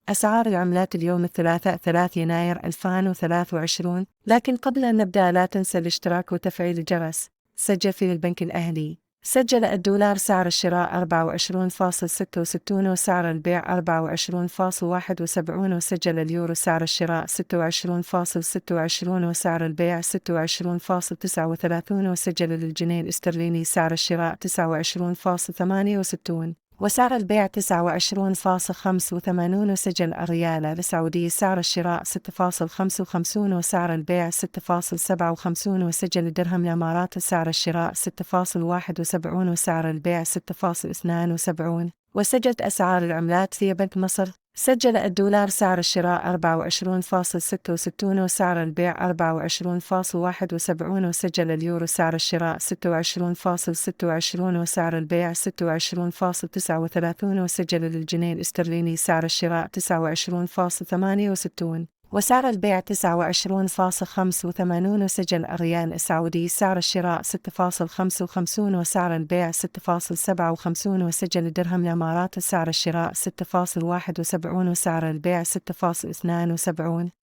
أسعار العملات اليوم الثلاثاء 3 يناير 2023. لكن قبل أن نبدأ لا تنسى الاشتراك وتفعيل الجرس. سجل في البنك الأهلي. سجل الدولار سعر الشراء 24.66 وسعر البيع 24.71. وسجل اليورو سعر الشراء 26.26 وسعر البيع 26.39. وسجل الجنيه الاسترليني سعر الشراء 29.68 وسعر البيع 29.85. وسجل الريال السعودي سعر الشراء 6.55 وسعر البيع 6.57. وسجل الدرهم الإماراتي سعر الشراء 6.71 وسعر البيع 6.72. وسجلت أسعار العملات في بنك مصر. سجل الدولار سعر الشراء 24.66 وسعر البيع 24.71. وسجل اليورو سعر الشراء 26.26 وسعر البيع 26.39. وسجل الجنيه الاسترليني سعر الشراء 29.68 وسعر البيع 29.85. وسجل الريال السعودي سعر الشراء 6.55 وسعر البيع 6.57. وسجل الدرهم الإماراتي سعر الشراء 6.71 وسعر البيع 6.72.